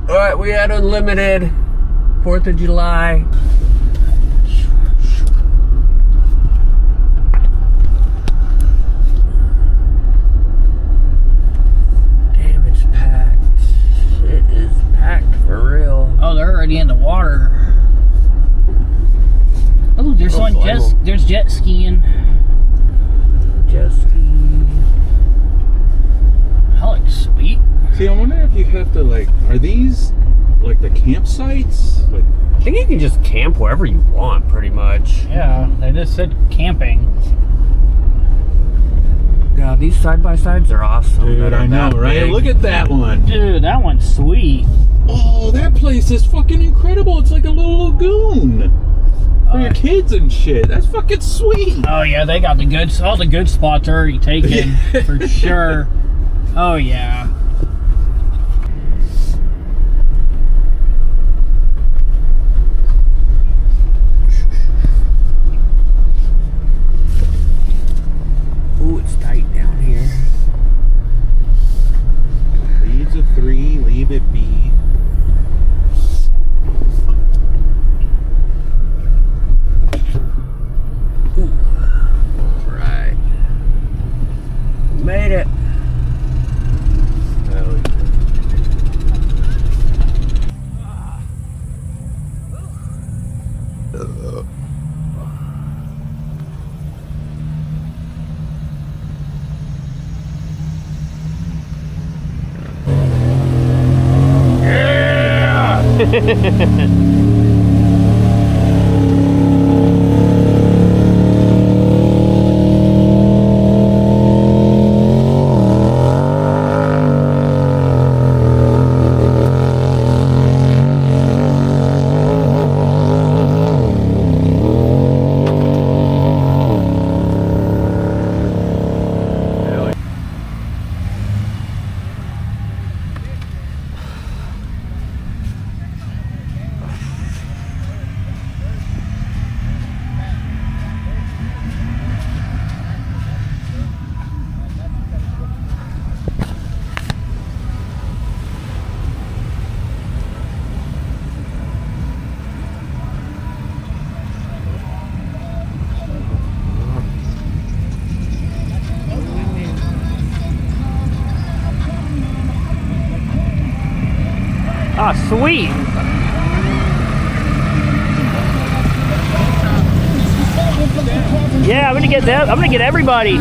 All right, we had unlimited 4th of July. Damn, it's packed. It is packed for real. Oh, they're already in the water. Oh, there's there's jet skiing. Jet ski. That looks sweet. See, I wonder if you have to, like, are these like the campsites? Like, I think you can just camp wherever you want, pretty much. Yeah, they just said camping. Yeah, these side-by-sides are awesome. dude, I know, right? Big. Look at that one. Dude, that one's sweet. Oh, that place is fucking incredible. It's like a little lagoon for your kids and shit. That's fucking sweet. Oh yeah, they got all the good spots are already taken for sure. Oh yeah. Ooh, it's tight down here. Leaves a 3, leave it be. Right. Made it. Hell yeah. Ah, sweet. Yeah, I'm gonna get them. I'm gonna get everybody.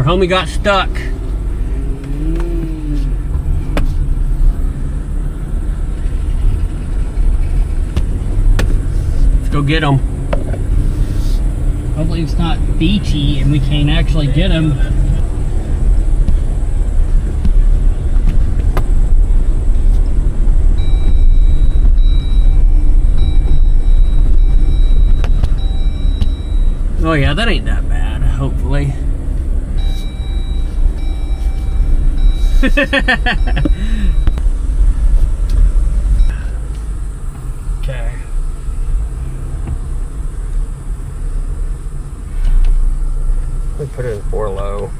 homie got stuck. Let's go get him. Hopefully it's not beachy and we can actually get him. Oh yeah, that ain't that bad, hopefully. Okay. We put it in 4 low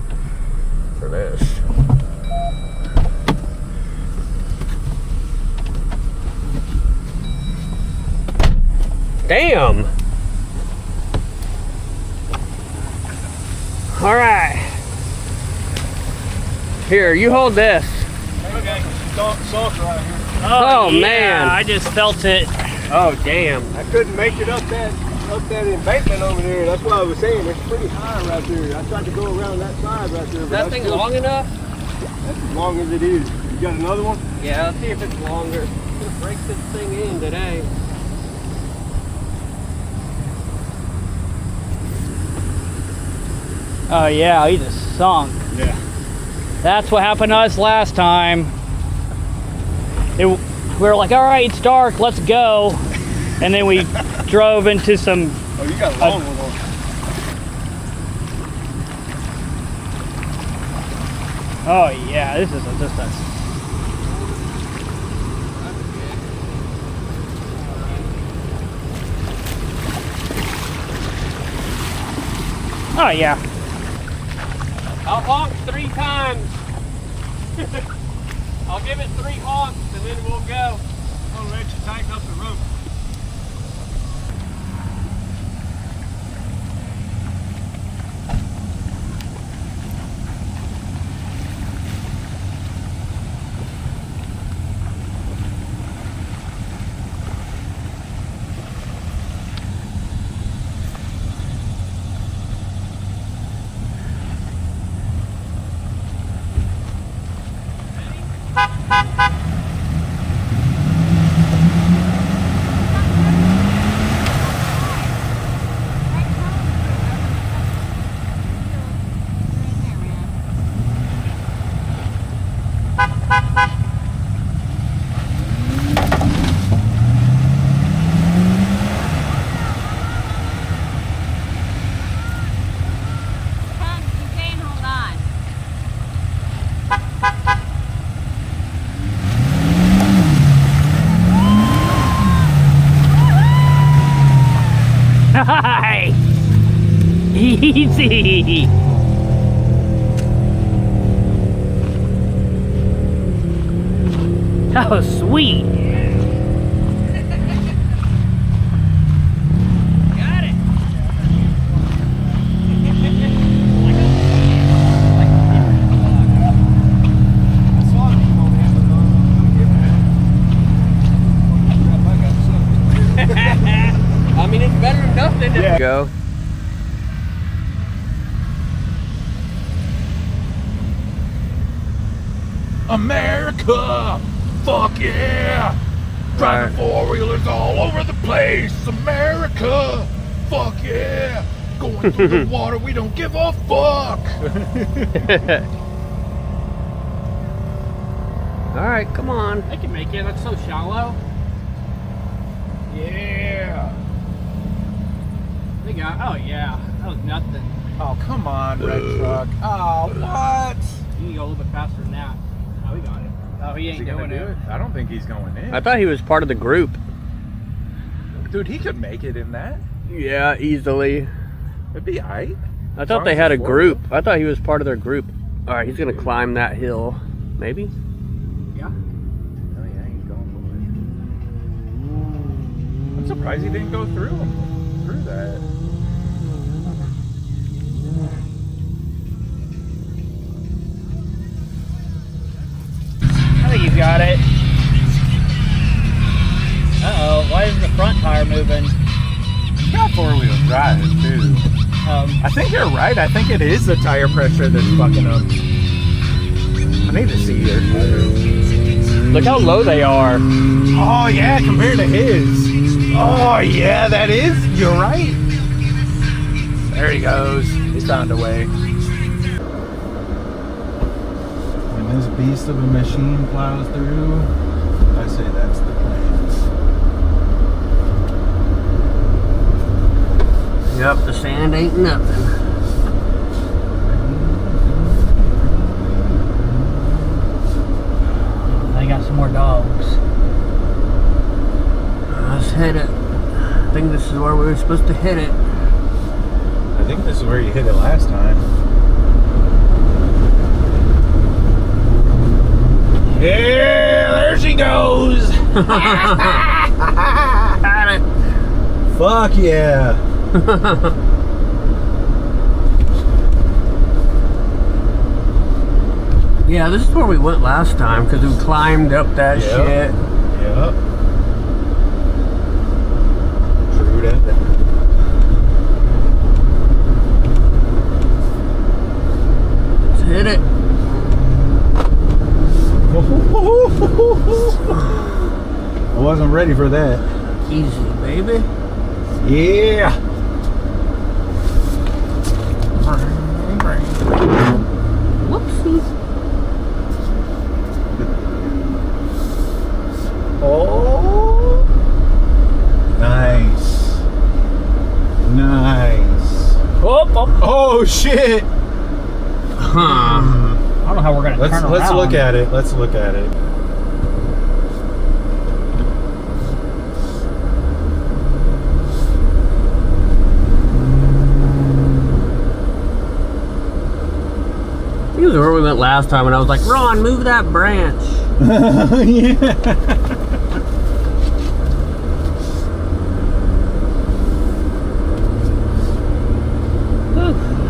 for this. Damn! All right. Here, you hold this. Okay, salt right here. Oh, yeah, man. I just felt it. Oh, damn. I couldn't make it up that embankment over there. That's what I was saying. It's pretty high right there. I tried to go around that side right there. Is that thing long enough? That's as long as it is. You got another one? Yeah, let's see if it's longer. I'm gonna break this thing in today. Oh yeah, he just sunk. Yeah. That's what happened to us last time. We were like, all right, it's dark, let's go. And then we drove into some... Oh, you got a long one on. Oh yeah, this is just a... Oh yeah. I'll honk 3 times. I'll give it 3 honks and then we'll go. I'll let you tighten up the rope. Hi! Easy! That was sweet! Got it! I mean, it's better than nothing. Yeah. Go. America! Fuck yeah! Driving four-wheelers all over the place! America! Fuck yeah! Going through the water, we don't give a fuck! Alright, come on. I can make it, that's so shallow. Yeah! They got, oh yeah, that was nothing. Oh, come on, red truck. Oh, what? You can go a little bit faster than that. Oh, we got it. Oh, he ain't doing it. I don't think he's going in. I thought he was part of the group. Dude, he could make it in that. Yeah, easily. It'd be aight. I thought they had a group. I thought he was part of their group. Alright, he's gonna climb that hill. Maybe? Yeah. Oh yeah, he's going for it. I'm surprised he didn't go through that. I think you got it. Uh-oh, why isn't the front tire moving? He got four-wheel drive too. I think you're right. I think it is the tire pressure that's fucking up. I need to see your tires. Look how low they are. Oh yeah, compared to his. Oh yeah, that is. You're right. There he goes. He's found a way. When this beast of a machine plows through, I say that's the plan. Yep, the sand ain't nothing. They got some more dogs. Let's hit it. I think this is where we were supposed to hit it. I think this is where you hit it last time. Yeah, there she goes. Got it. Fuck yeah. Yeah, this is where we went last time because we climbed up that shit. Yep. True that. Let's hit it. I wasn't ready for that. Easy, baby. Yeah. Whoopsie. Oh. Nice. Nice. Oh shit. Huh. I don't know how we're gonna turn around. Let's look at it. Let's look at it. This is where we went last time, and I was like, Ron, move that branch. Yeah.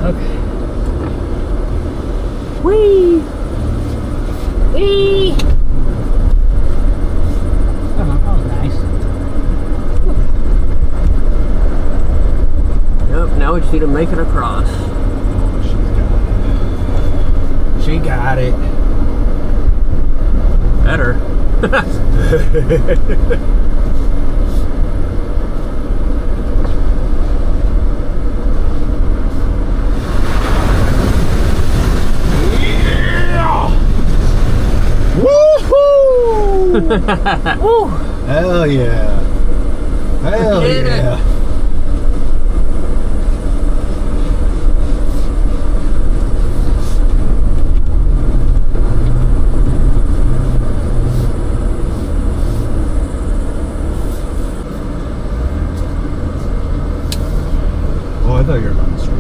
Okay. Whee! Whee! Oh, that was nice. Yep, now we just need to make it across. She got it. Better. Woo! Hell yeah. Hell Did it. yeah. Oh, I thought you were on the street.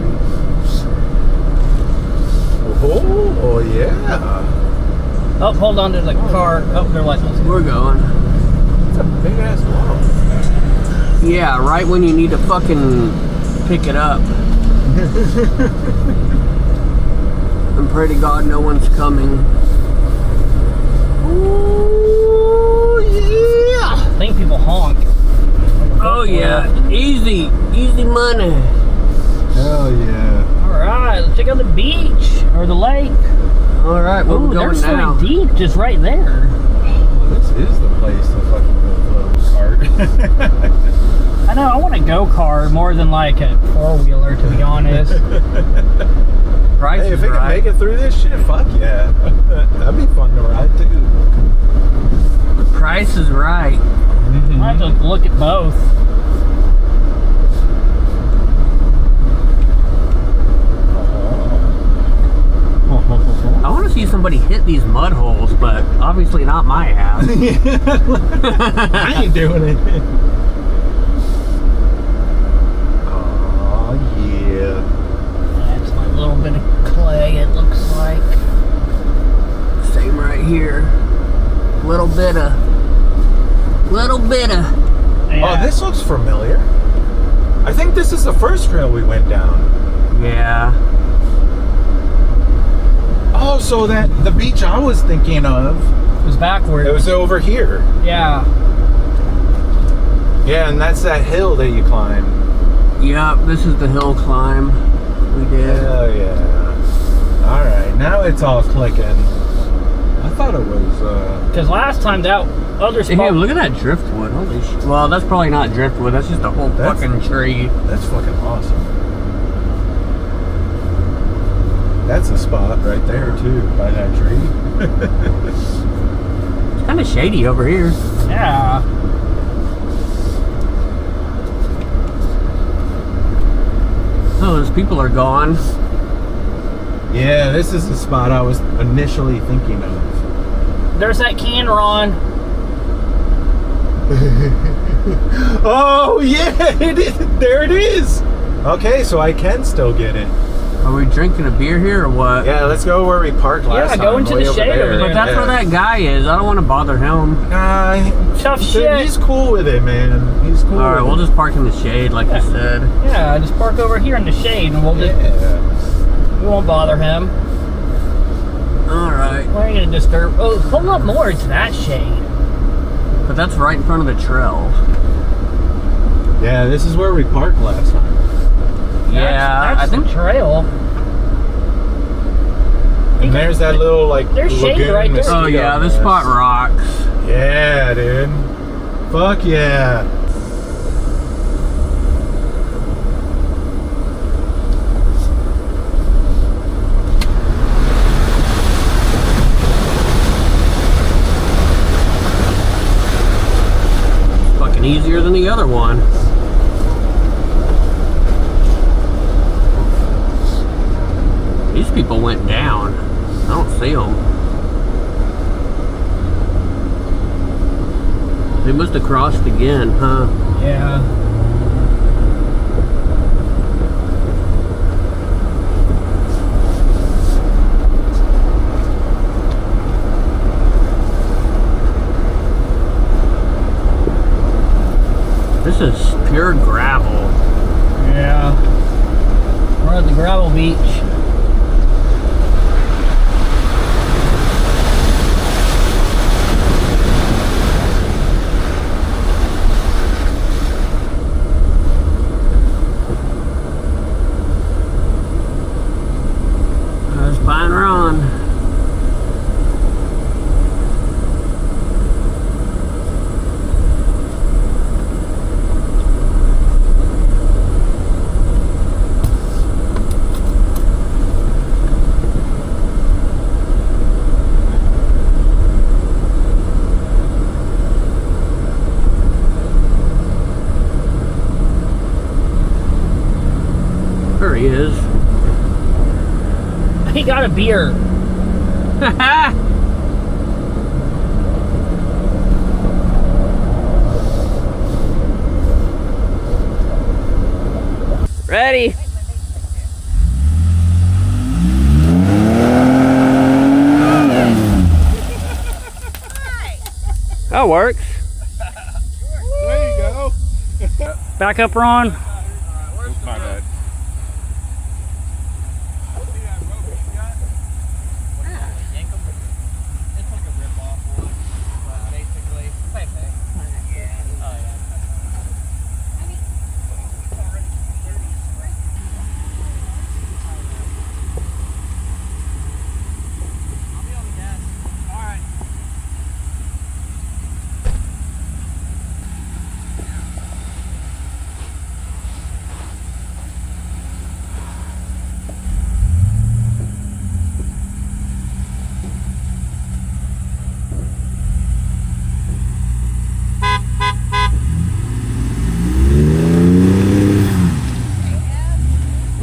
Oh yeah. Oh, hold on, there's a car. Oh, they're like, We're going. It's a big ass wall. Yeah, right when you need to fucking pick it up. And pray to God no one's coming. Oh yeah. I think people honk. Oh yeah, easy money. Hell yeah. All right, let's check out the beach or the lake. All right, where we going they're now? so deep, just right there. Oh, this is the place to fucking go float kart. I know. I want a go-kart more than like a four-wheeler, to be honest. Price Hey, if is we can right. make it through this shit, fuck yeah. That'd be fun to ride too. The price is right. I have to look at both. I want to see somebody hit these mud holes, but obviously not my ass. I ain't doing it. Oh yeah. That's my little bit of clay, it looks like. Same right here. Little bit of. Yeah. Oh, this looks familiar. I think this is the first trail we went down. Yeah. Oh, so that the beach I was thinking of, It was backward. it was over here. Yeah. Yeah, and that's that hill that you climb. Yep, this is the hill climb. We did. Hell yeah. Alright, now it's all clicking. I thought it was, Because last time that other Hey, spot. look at that driftwood. Holy shit. Well, that's probably not driftwood. That's just a whole fucking tree. That's fucking awesome. That's a spot right there, too, by that tree. It's kind of shady over here. Yeah. Oh, those people are gone. Yeah, this is the spot I was initially thinking of. There's that Conroe. Oh, yeah, it is. There it is. Okay, so I can still get it. Are we drinking a beer here or what? Yeah, let's go where we parked last time. go into way the over shade there. over there. But that's where that guy is. I don't want to bother him. Nah, Tough shit. he's cool with it, man. He's cool. Alright, with we'll it. just park in the shade like you said. Yeah, just park over here in the shade and we'll just, Yeah. we won't bother him. Alright. We ain't gonna disturb. Oh, pull up more into that shade. But that's right in front of the trail. Yeah, this is where we parked last time. Yeah, That's I think the trail. And there's that little, like, There's shade lagoon right there. Oh yeah, this mess. spot rocks. Yeah, dude. Fuck yeah. Fucking easier than the other one. These people went down. I don't see them. They must have crossed again, huh? Yeah. This is pure gravel. Yeah. We're at the gravel beach. There's Pine Run. There he is. He got a beer. Ready? That works. There you go. Back up, Ron. My bad.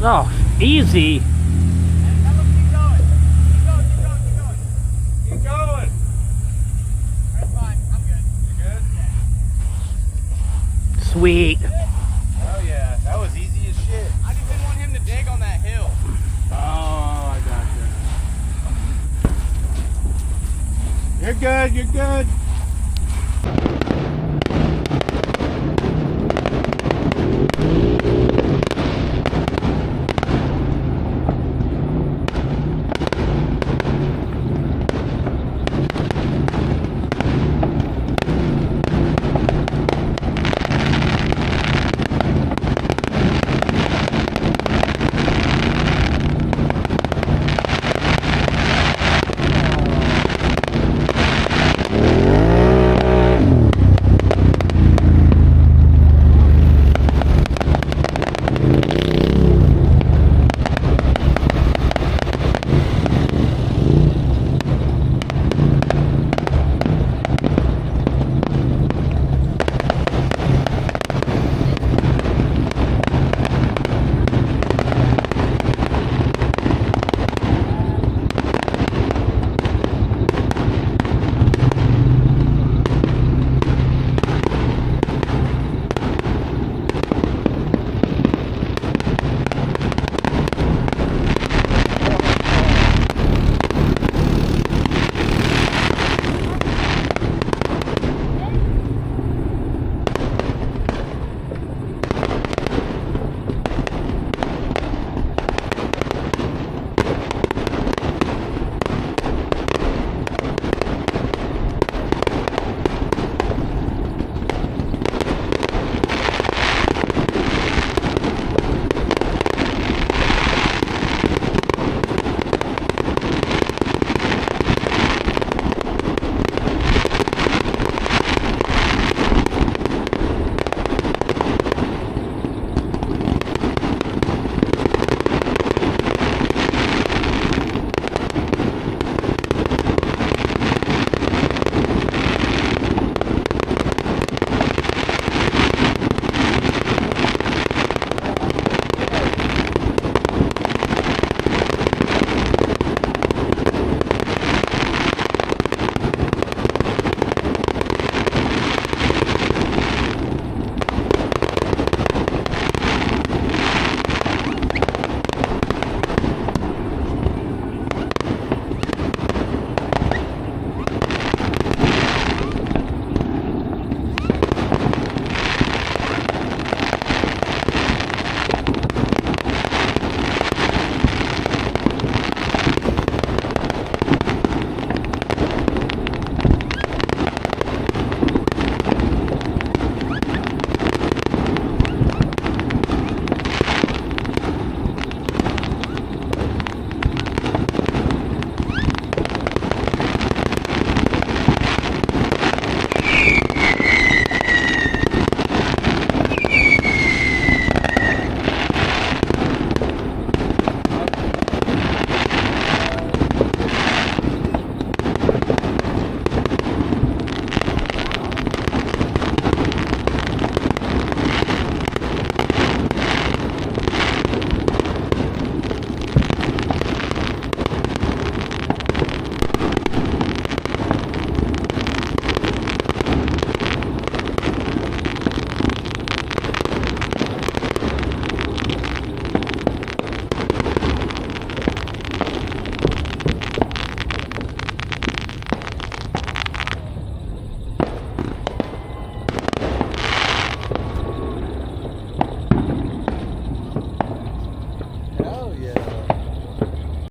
Oh, easy. Keep going. That's fine. I'm good. You good? Sweet. Oh yeah, that was easy as shit. I just didn't want him to dig on that hill. Oh, I got you. You're good. You're good.